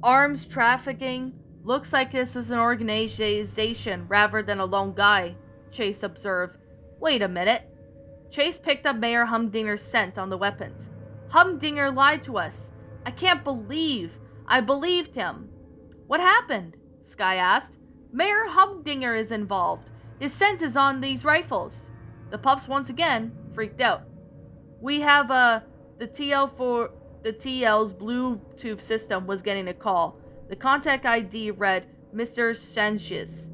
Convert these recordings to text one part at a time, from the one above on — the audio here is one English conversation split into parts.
Arms trafficking? Looks like this is an organization rather than a lone guy, Chase observed. Wait a minute. Chase picked up Mayor Humdinger's scent on the weapons. Humdinger lied to us. I can't believe I believed him. What happened? Sky asked. Mayor Humdinger is involved. His scent is on these rifles. The pups once again freaked out. We have the TL's Bluetooth system was getting a call. The contact ID read Mr. Sanchez.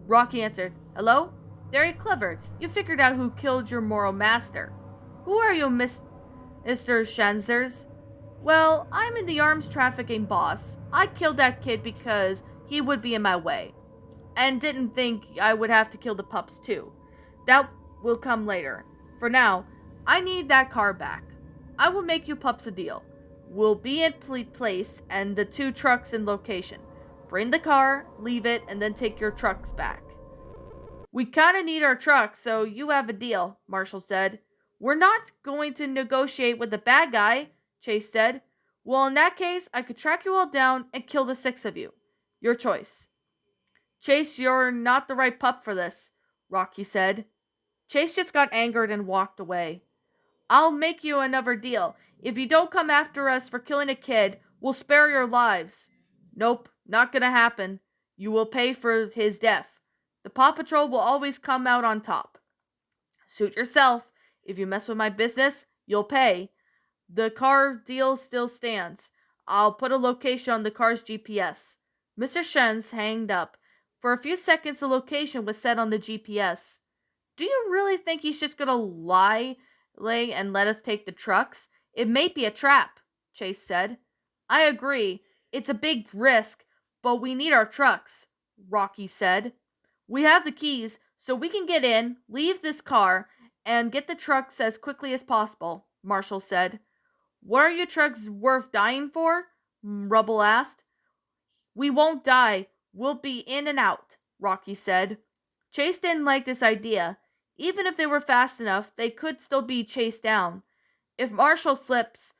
Rocky answered, Hello? Very clever. You figured out who killed your moral master. Who are you, Mr. Shanzers? Well, I'm in the arms trafficking boss. I killed that kid because he would be in my way. And didn't think I would have to kill the pups too. That will come later. For now, I need that car back. I will make you pups a deal. We'll be at place and the 2 trucks in location. Bring the car, leave it, and then take your trucks back. We kinda need our trucks, so you have a deal, Marshall said. We're not going to negotiate with the bad guy, Chase said. Well, in that case, I could track you all down and kill the 6 of you. Your choice. Chase, you're not the right pup for this, Rocky said. Chase just got angered and walked away. I'll make you another deal. If you don't come after us for killing a kid, we'll spare your lives. Nope, not gonna happen. You will pay for his death. The Paw Patrol will always come out on top. Suit yourself. If you mess with my business, you'll pay. The car deal still stands. I'll put a location on the car's GPS. Mr. Shen's hanged up. For a few seconds, the location was set on the GPS. Do you really think he's just gonna lie and let us take the trucks? It may be a trap, Chase said. I agree. It's a big risk, but we need our trucks, Rocky said. We have the keys, so we can get in, leave this car, and get the trucks as quickly as possible, Marshall said. What are your trucks worth dying for? Rubble asked. We won't die. We'll be in and out, Rocky said. Chase didn't like this idea. Even if they were fast enough, they could still be chased down. If Marshall slips,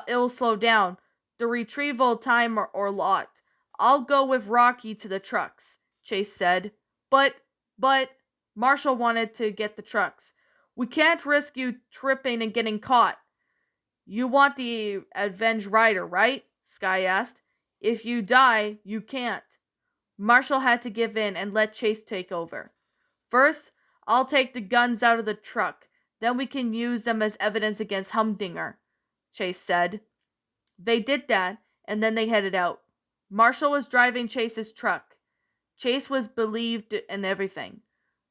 it'll slow down the retrieval time or lot. I'll go with Rocky to the trucks, Chase said. But, Marshall wanted to get the trucks. We can't risk you tripping and getting caught. You want the avenged rider, right? Sky asked. If you die, you can't. Marshall had to give in and let Chase take over. First, I'll take the guns out of the truck. Then we can use them as evidence against Humdinger, Chase said. They did that, and then they headed out. Marshall was driving Chase's truck. Chase was believed in everything.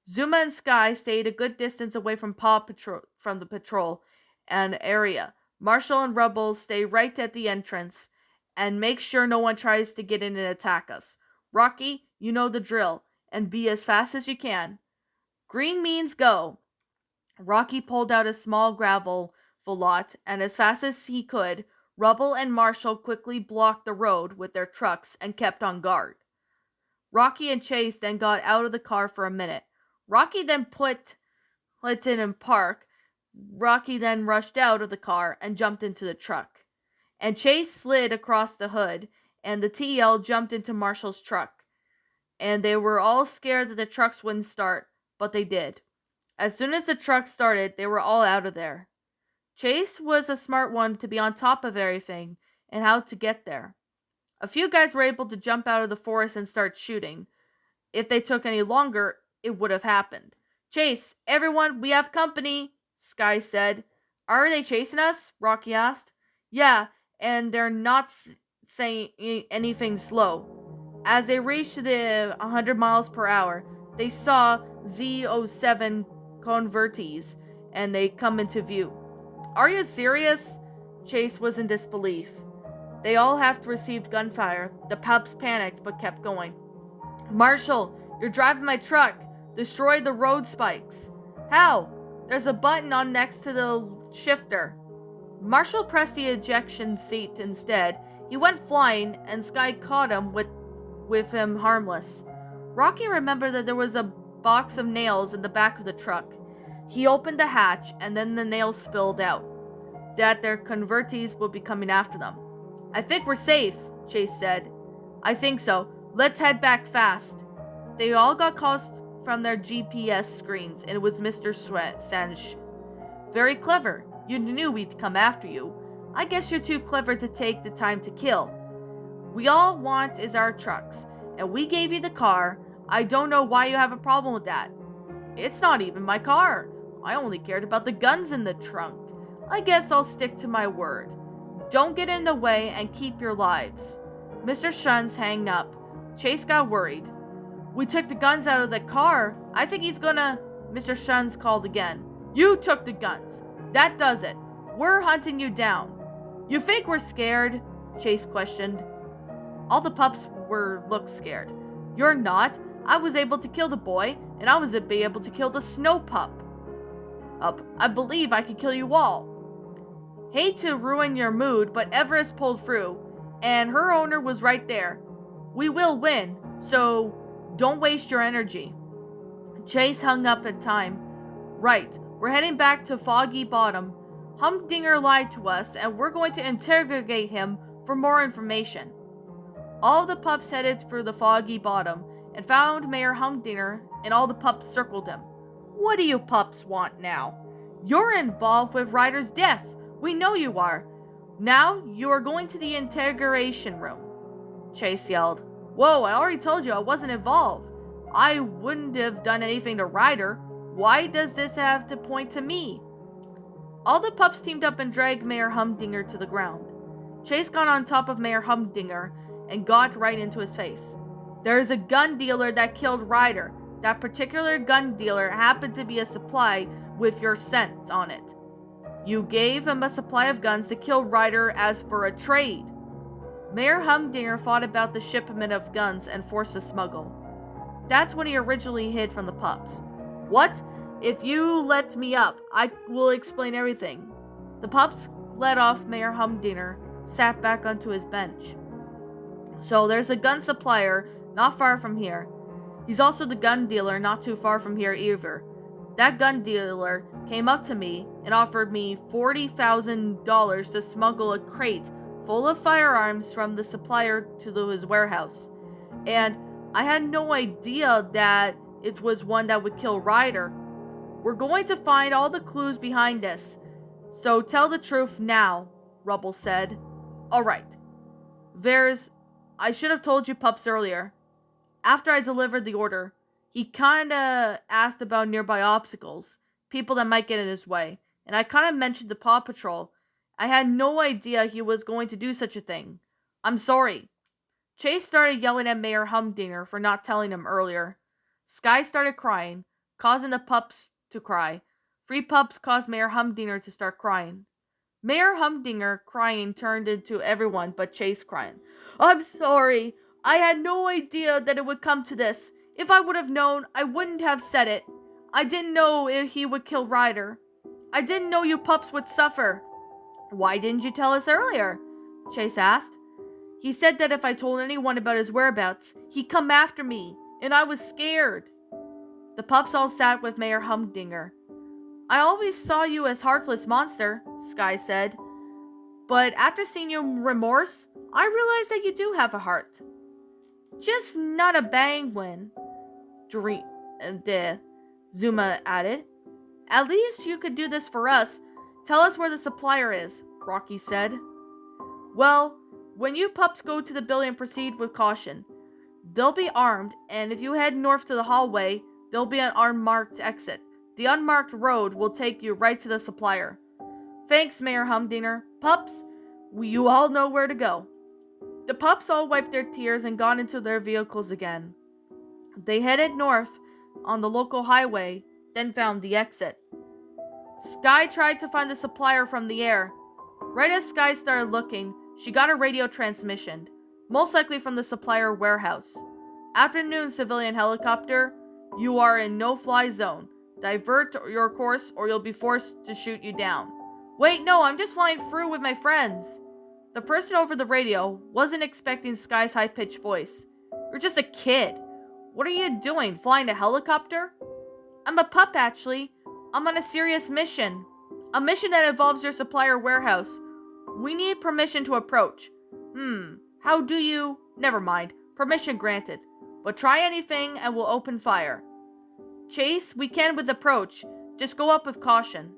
Zuma and Sky stayed a good distance away from the patrol and area. Marshall and Rubble stay right at the entrance and make sure no one tries to get in and attack us. Rocky, you know the drill, and be as fast as you can. Green means go. Rocky pulled out a small gravel lot, and as fast as he could, Rubble and Marshall quickly blocked the road with their trucks and kept on guard. Rocky and Chase then got out of the car for a minute. Rocky then put it in park. Rocky then rushed out of the car and jumped into the truck. And Chase slid across the hood, and the TL jumped into Marshall's truck. And they were all scared that the trucks wouldn't start, but they did. As soon as the truck started, they were all out of there. Chase was a smart one to be on top of everything and how to get there. A few guys were able to jump out of the forest and start shooting. If they took any longer, it would have happened. Chase, everyone, we have company, Sky said. Are they chasing us? Rocky asked. Yeah, and they're not saying anything slow. As they reached the 100 miles per hour, they saw Z07 convertees, and they come into view. Are you serious? Chase was in disbelief. They all have received gunfire. The pups panicked but kept going. Marshall, you're driving my truck. Destroy the road spikes. How? There's a button on next to the shifter. Marshall pressed the ejection seat instead. He went flying, and Sky caught him with him harmless. Rocky remembered that there was a box of nails in the back of the truck. He opened the hatch, and then the nails spilled out. That their convertees would be coming after them. "I think we're safe," Chase said. "I think so. Let's head back fast." They all got calls from their GPS screens, and it was Mr. Sanj. "Very clever. You knew we'd come after you. I guess you're too clever to take the time to kill. We all want is our trucks, and we gave you the car. I don't know why you have a problem with that." "It's not even my car. I only cared about the guns in the trunk. I guess I'll stick to my word. Don't get in the way and keep your lives." Mr. Shuns hung up. Chase got worried. "We took the guns out of the car. I think he's gonna..." Mr. Shuns called again. "You took the guns. That does it. We're hunting you down." "You think we're scared?" Chase questioned. All the pups looked scared. "You're not. I was able to kill the boy, and I was able to kill the snow pup. I believe I can kill you all." "Hate to ruin your mood, but Everest pulled through, and her owner was right there. We will win, so don't waste your energy." Chase hung up at time. "Right, we're heading back to Foggy Bottom. Humdinger lied to us, and we're going to interrogate him for more information." All the pups headed for the Foggy Bottom and found Mayor Humdinger, and all the pups circled him. "What do you pups want now? You're involved with Ryder's death. We know you are. Now you are going to the interrogation room." Chase yelled. "Whoa, I already told you I wasn't involved. I wouldn't have done anything to Ryder. Why does this have to point to me?" All the pups teamed up and dragged Mayor Humdinger to the ground. Chase got on top of Mayor Humdinger and got right into his face. "There is a gun dealer that killed Ryder. That particular gun dealer happened to be a supply with your scent on it. You gave him a supply of guns to kill Ryder as for a trade." Mayor Humdinger fought about the shipment of guns and forced the smuggle. That's when he originally hid from the pups. "What? If you let me up, I will explain everything." The pups let off Mayor Humdinger, sat back onto his bench. "So there's a gun supplier not far from here. He's also the gun dealer not too far from here either. That gun dealer came up to me and offered me $40,000 to smuggle a crate full of firearms from the supplier to his warehouse. And I had no idea that it was one that would kill Ryder. We're going to find all the clues behind this. So tell the truth now," Rubble said. "Alright. I should have told you pups earlier. After I delivered the order, he kinda asked about nearby obstacles, people that might get in his way, and I kinda mentioned the Paw Patrol. I had no idea he was going to do such a thing. I'm sorry." Chase started yelling at Mayor Humdinger for not telling him earlier. Sky started crying, causing the pups to cry. 3 pups caused Mayor Humdinger to start crying. Mayor Humdinger crying turned into everyone but Chase crying. "I'm sorry. I had no idea that it would come to this. If I would have known, I wouldn't have said it. I didn't know if he would kill Ryder. I didn't know you pups would suffer." "Why didn't you tell us earlier?" Chase asked. "He said that if I told anyone about his whereabouts, he'd come after me, and I was scared." The pups all sat with Mayor Humdinger. "I always saw you as heartless monster," Sky said. "But after seeing your remorse, I realized that you do have a heart. Just not a bang one," Zuma added. "At least you could do this for us. Tell us where the supplier is," Rocky said. "Well, when you pups go to the building, proceed with caution. They'll be armed, and if you head north to the hallway, there'll be an unmarked exit. The unmarked road will take you right to the supplier." "Thanks, Mayor Humdinger. Pups, you all know where to go." The pups all wiped their tears and got into their vehicles again. They headed north on the local highway, then found the exit. Sky tried to find the supplier from the air. Right as Sky started looking, she got a radio transmission, most likely from the supplier warehouse. "Afternoon, civilian helicopter. You are in no-fly zone. Divert your course or you'll be forced to shoot you down." "Wait, no, I'm just flying through with my friends." The person over the radio wasn't expecting Sky's high-pitched voice. "You're just a kid. What are you doing, flying a helicopter?" "I'm a pup, actually. I'm on a serious mission. A mission that involves your supplier warehouse. We need permission to approach." How do you... Never mind. Permission granted. But try anything and we'll open fire. "Chase, we can with approach. Just go up with caution."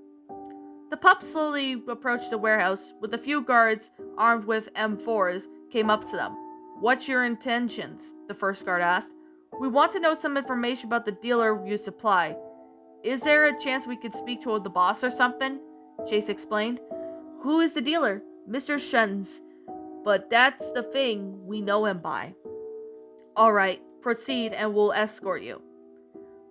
The pup slowly approached the warehouse, with a few guards armed with M4s came up to them. "What's your intentions?" the first guard asked. "We want to know some information about the dealer you supply." "Is there a chance we could speak to the boss or something?" Chase explained. "Who is the dealer?" "Mr. Shuns. But that's the thing, we know him by." "Alright, proceed and we'll escort you."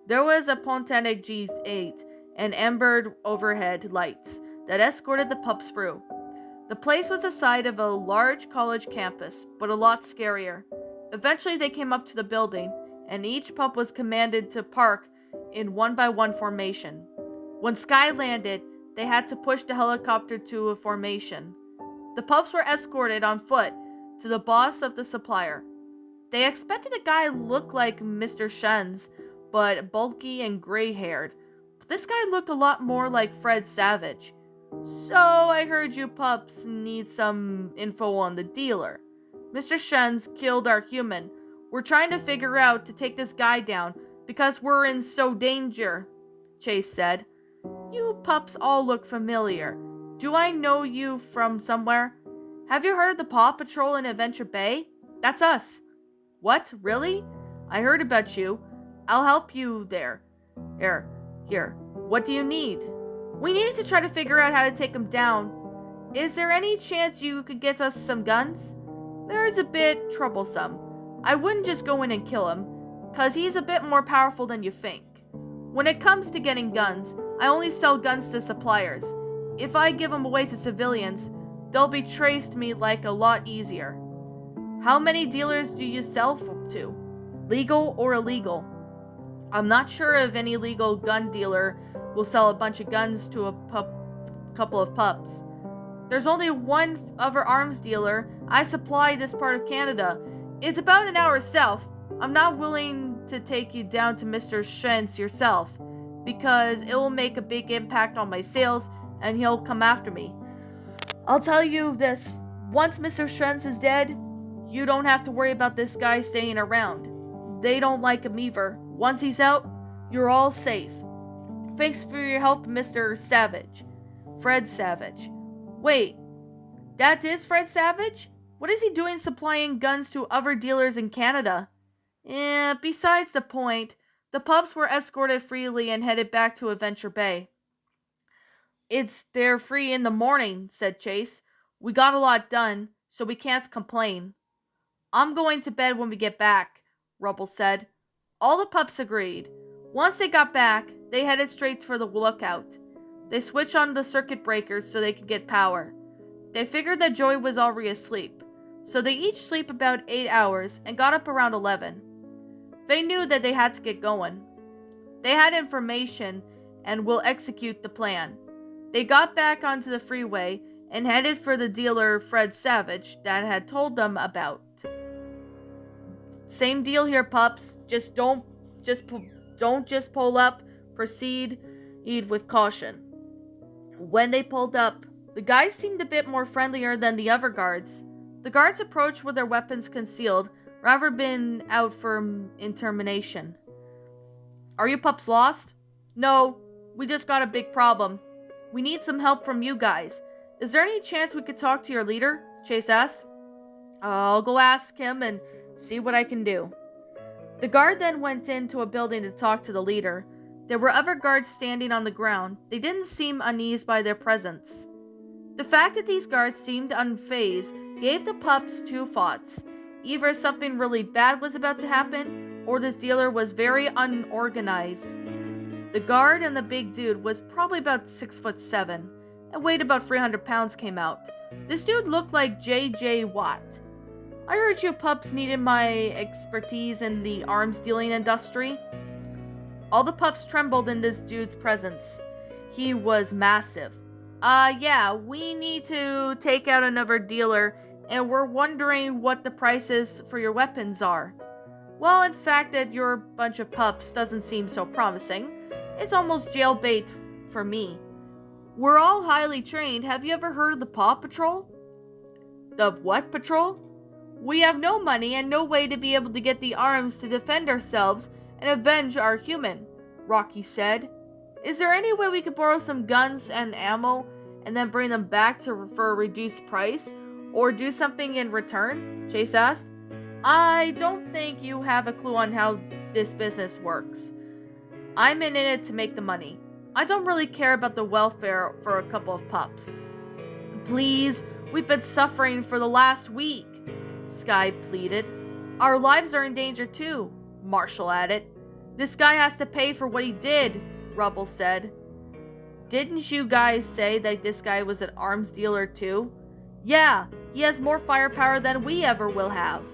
There was a Pontiac G8 and ambered overhead lights that escorted the pups through. The place was the side of a large college campus, but a lot scarier. Eventually they came up to the building, and each pup was commanded to park in 1-by-1 formation. When Sky landed, they had to push the helicopter to a formation. The pups were escorted on foot to the boss of the supplier. They expected the guy to look like Mr. Shuns, but bulky and gray-haired. But this guy looked a lot more like Fred Savage. "So, I heard you pups need some info on the dealer. Mr. Shuns killed our human. We're trying to figure out to take this guy down because we're in so danger," Chase said. "You pups all look familiar. Do I know you from somewhere? Have you heard of the Paw Patrol in Adventure Bay? That's us." "What? Really? I heard about you. I'll help you there. Here. What do you need?" "We need to try to figure out how to take him down. Is there any chance you could get us some guns? There's a bit troublesome. I wouldn't just go in and kill him, 'cause he's a bit more powerful than you think. When it comes to getting guns, I only sell guns to suppliers. If I give them away to civilians, they'll be traced to me like a lot easier." "How many dealers do you sell to? Legal or illegal?" "I'm not sure if any legal gun dealer will sell a bunch of guns to a couple of pups. There's only one other arms dealer. I supply this part of Canada. It's about an hour south. I'm not willing to take you down to Mr. Shuns yourself, because it will make a big impact on my sales and he'll come after me. I'll tell you this, once Mr. Shuns is dead, you don't have to worry about this guy staying around. They don't like him either. Once he's out, you're all safe. Thanks for your help, Mr. Savage." Fred Savage. "Wait, that is Fred Savage? What is he doing supplying guns to other dealers in Canada?" Besides the point, the pups were escorted freely and headed back to Adventure Bay. "They're free in the morning," said Chase. "We got a lot done, so we can't complain." "I'm going to bed when we get back," Rubble said. All the pups agreed. Once they got back, they headed straight for the lookout. They switched on the circuit breakers so they could get power. They figured that Joey was already asleep, so they each sleep about 8 hours and got up around 11. They knew that they had to get going. They had information and will execute the plan. They got back onto the freeway and headed for the dealer Fred Savage that had told them about. "Same deal here, pups. Don't just pull up. Proceed with caution." When they pulled up, the guys seemed a bit more friendlier than the other guards. The guards approached with their weapons concealed, rather been out for intermination. "Are you pups lost?" "No, we just got a big problem. We need some help from you guys. Is there any chance we could talk to your leader?" Chase asked. "I'll go ask him and see what I can do." The guard then went into a building to talk to the leader. There were other guards standing on the ground. They didn't seem uneasy by their presence. The fact that these guards seemed unfazed gave the pups two thoughts. Either something really bad was about to happen, or this dealer was very unorganized. The guard and the big dude was probably about 6'7" and weighed about 300 pounds came out. This dude looked like J.J. Watt. "I heard you pups needed my expertise in the arms dealing industry." All the pups trembled in this dude's presence. He was massive. Yeah, we need to take out another dealer, and we're wondering what the prices for your weapons are. Well, in fact, that your bunch of pups doesn't seem so promising. It's almost jail bait for me. We're all highly trained. Have you ever heard of the Paw Patrol? The what patrol? We have no money and no way to be able to get the arms to defend ourselves and avenge our human, Rocky said. Is there any way we could borrow some guns and ammo and then bring them back for a reduced price? Or do something in return? Chase asked. I don't think you have a clue on how this business works. I'm in it to make the money. I don't really care about the welfare for a couple of pups. Please, we've been suffering for the last week, Sky pleaded. Our lives are in danger too, Marshall added. This guy has to pay for what he did, Rubble said. Didn't you guys say that this guy was an arms dealer too? Yeah, he has more firepower than we ever will have,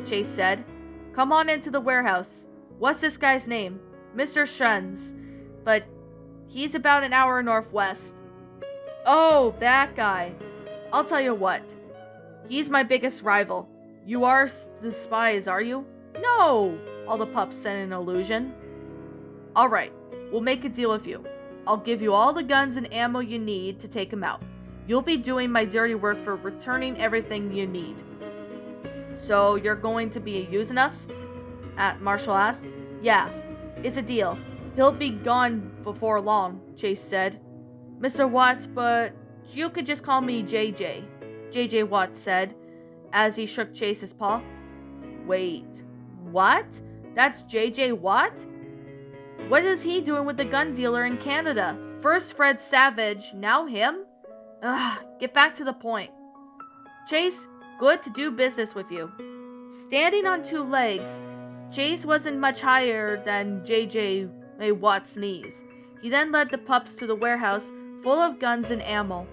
Chase said. Come on into the warehouse. What's this guy's name? Mr. Shuns, but he's about an hour northwest. Oh, that guy. I'll tell you what. He's my biggest rival. You are the spies, are you? No, all the pups said in illusion. Alright, we'll make a deal with you. I'll give you all the guns and ammo you need to take him out. You'll be doing my dirty work for returning everything you need. So you're going to be using us? Marshall asked. Yeah, it's a deal. He'll be gone before long, Chase said. Mr. Watts, but you could just call me JJ, JJ Watts said, as he shook Chase's paw. Wait, what? That's JJ Watt? What is he doing with the gun dealer in Canada? First Fred Savage, now him? Ugh, get back to the point. Chase, good to do business with you. Standing on two legs, Chase wasn't much higher than JJ Watt's knees. He then led the pups to the warehouse full of guns and ammo.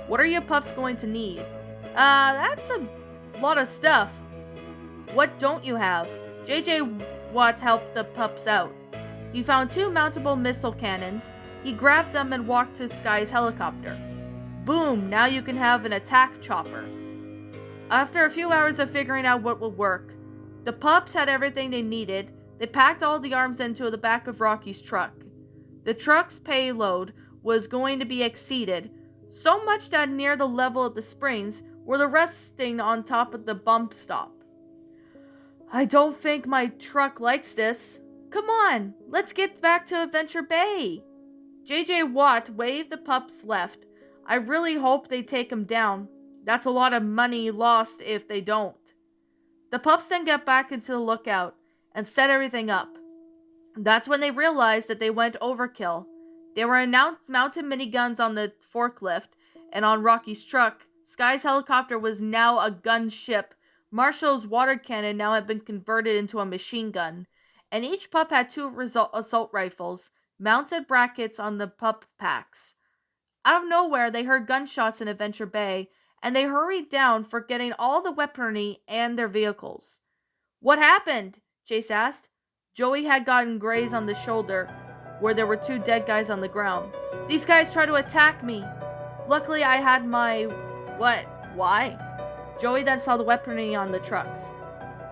What are your pups going to need? That's a lot of stuff. What don't you have? JJ Watt helped the pups out. He found 2 mountable missile cannons. He grabbed them and walked to Sky's helicopter. Boom, now you can have an attack chopper. After a few hours of figuring out what would work, the pups had everything they needed. They packed all the arms into the back of Rocky's truck. The truck's payload was going to be exceeded, so much that near the level of the springs were the resting on top of the bump stop. I don't think my truck likes this. Come on, let's get back to Adventure Bay. JJ Watt waved the pups left. I really hope they take him down. That's a lot of money lost if they don't. The pups then got back into the lookout and set everything up. That's when they realized that they went overkill. There were mounted miniguns on the forklift, and on Rocky's truck, Sky's helicopter was now a gunship. Marshall's water cannon now had been converted into a machine gun, and each pup had 2 assault rifles, mounted brackets on the pup packs. Out of nowhere, they heard gunshots in Adventure Bay, and they hurried down, forgetting all the weaponry and their vehicles. What happened? Chase asked. Joey had gotten grazed on the shoulder, where there were 2 dead guys on the ground. These guys tried to attack me. Luckily, I had my... What? Why? Joey then saw the weaponry on the trucks.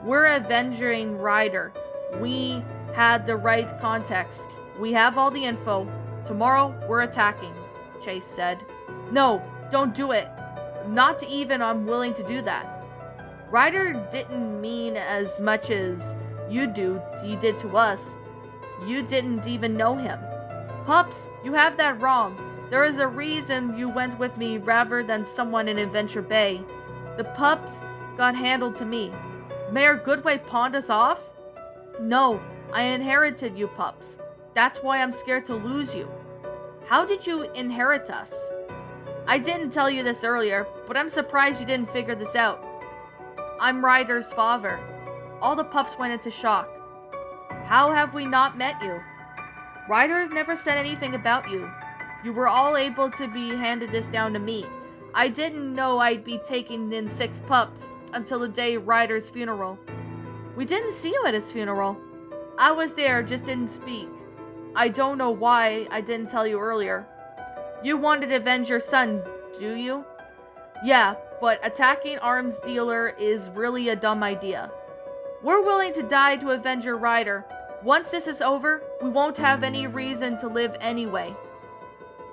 We're avenging Ryder. We had the right context. We have all the info. Tomorrow, we're attacking, Chase said. No, don't do it. Not even I'm willing to do that. Ryder didn't mean as much as he did to us. You didn't even know him. Pups, you have that wrong. There is a reason you went with me rather than someone in Adventure Bay. The pups got handled to me. Mayor Goodway pawned us off? No, I inherited you pups. That's why I'm scared to lose you. How did you inherit us? I didn't tell you this earlier, but I'm surprised you didn't figure this out. I'm Ryder's father. All the pups went into shock. How have we not met you? Ryder never said anything about you. You were all able to be handed this down to me. I didn't know I'd be taking in 6 pups until the day of Ryder's funeral. We didn't see you at his funeral. I was there, just didn't speak. I don't know why I didn't tell you earlier. You wanted to avenge your son, do you? Yeah, but attacking arms dealer is really a dumb idea. We're willing to die to avenge your rider. Once this is over, we won't have any reason to live anyway.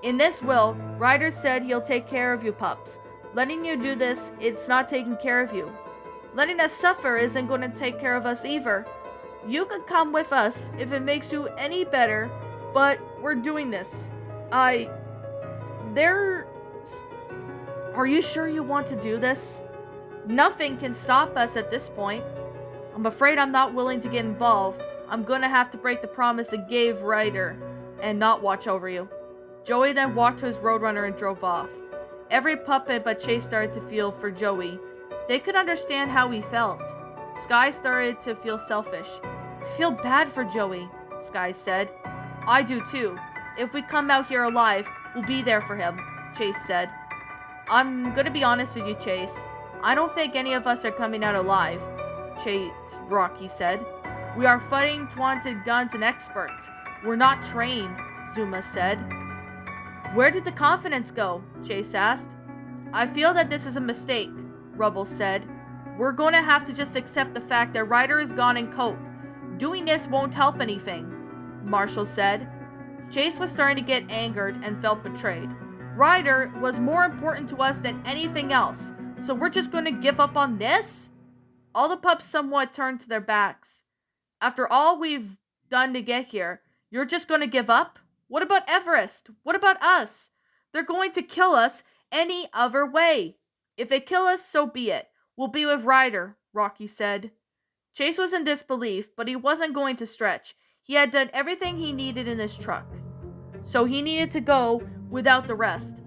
In this will, Ryder said he'll take care of you pups. Letting you do this, it's not taking care of you. Letting us suffer isn't going to take care of us either. You can come with us if it makes you any better, but we're doing this. Are you sure you want to do this? Nothing can stop us at this point. I'm afraid I'm not willing to get involved. I'm gonna have to break the promise I gave Ryder and not watch over you. Joey then walked to his Roadrunner and drove off. Every puppet but Chase started to feel for Joey. They could understand how he felt. Sky started to feel selfish. I feel bad for Joey, Sky said. I do too. If we come out here alive, we'll be there for him, Chase said. I'm gonna be honest with you, Chase. I don't think any of us are coming out alive, Rocky said. We are fighting taunted guns and experts. We're not trained, Zuma said. Where did the confidence go? Chase asked. I feel that this is a mistake, Rubble said. We're going to have to just accept the fact that Ryder is gone and cope. Doing this won't help anything, Marshall said. Chase was starting to get angered and felt betrayed. Ryder was more important to us than anything else, so we're just going to give up on this? All the pups somewhat turned to their backs. After all we've done to get here, you're just going to give up? What about Everest? What about us? They're going to kill us any other way. If they kill us, so be it. We'll be with Ryder, Rocky said. Chase was in disbelief, but he wasn't going to stretch. He had done everything he needed in this truck, so he needed to go without the rest.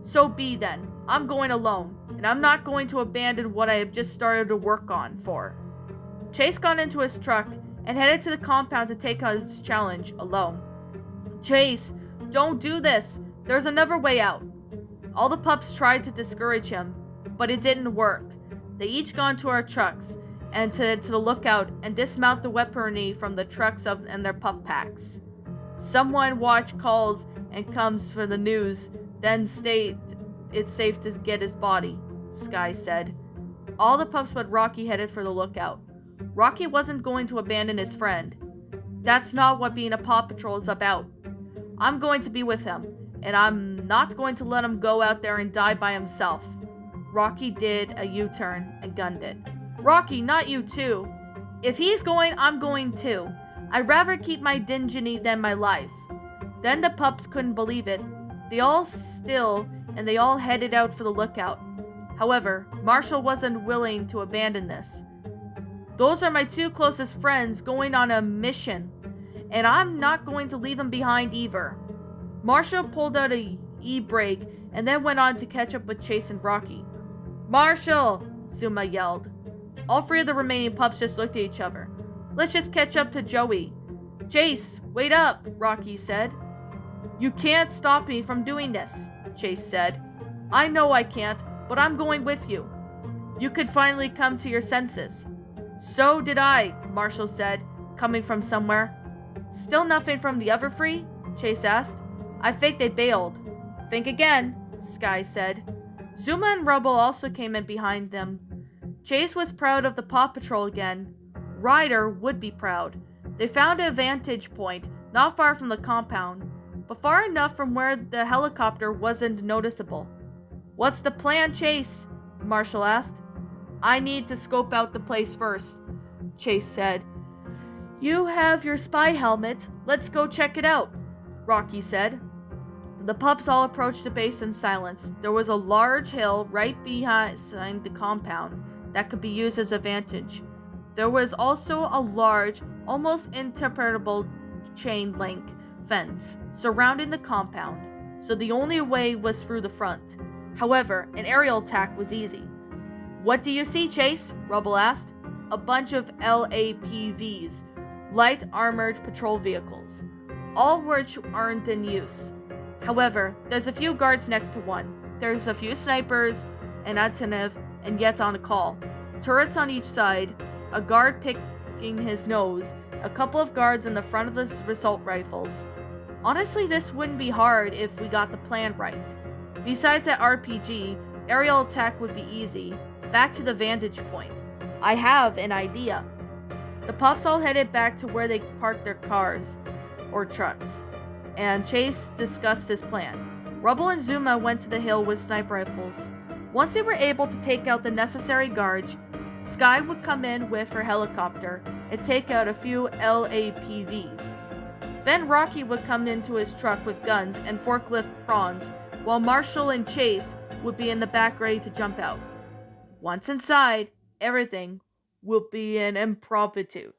So be then. I'm going alone, and I'm not going to abandon what I have just started to work on for. Chase got into his truck and headed to the compound to take on his challenge alone. Chase, don't do this. There's another way out. All the pups tried to discourage him, but it didn't work. They each got into our trucks and to the lookout and dismount the weaponry from the trucks and their pup packs. Someone watch calls and comes for the news, then state it's safe to get his body, Sky said. All the pups but Rocky headed for the lookout. Rocky wasn't going to abandon his friend. That's not what being a Paw Patrol is about. I'm going to be with him, and I'm not going to let him go out there and die by himself. Rocky did a U-turn and gunned it. Rocky, not you too. If he's going, I'm going too. I'd rather keep my dignity than my life. Then the pups couldn't believe it. They all still, and they all headed out for the lookout. However, Marshall wasn't willing to abandon this. Those are my two closest friends going on a mission, and I'm not going to leave them behind either. Marshall pulled out a e-brake and then went on to catch up with Chase and Rocky. Marshall! Zuma yelled. All three of the remaining pups just looked at each other. Let's just catch up to Joey. Chase, wait up, Rocky said. You can't stop me from doing this, Chase said. I know I can't, but I'm going with you. You could finally come to your senses. So did I, Marshall said, coming from somewhere. Still nothing from the other three? Chase asked. I think they bailed. Think again, Sky said. Zuma and Rubble also came in behind them. Chase was proud of the Paw Patrol again. Ryder would be proud. They found a vantage point not far from the compound, but far enough from where the helicopter wasn't noticeable. What's the plan, Chase? Marshall asked. I need to scope out the place first, Chase said. You have your spy helmet. Let's go check it out, Rocky said. The pups all approached the base in silence. There was a large hill right behind the compound that could be used as a vantage. There was also a large, almost impenetrable chain link fence surrounding the compound, so the only way was through the front. However, an aerial attack was easy. What do you see, Chase? Rubble asked. A bunch of LAPVs, light armored patrol vehicles, all which aren't in use. However, there's a few guards next to one. There's a few snipers, an attentive, and yet on a call. Turrets on each side, a guard picking his nose, a couple of guards in the front of the assault rifles. Honestly, this wouldn't be hard if we got the plan right. Besides that RPG, aerial attack would be easy. Back to the vantage point. I have an idea. The pups all headed back to where they parked their cars, or trucks, and Chase discussed his plan. Rubble and Zuma went to the hill with sniper rifles. Once they were able to take out the necessary guards, Sky would come in with her helicopter and take out a few LAPVs. Then Rocky would come into his truck with guns and forklift prawns, while Marshall and Chase would be in the back ready to jump out. Once inside, everything will be an impromptu.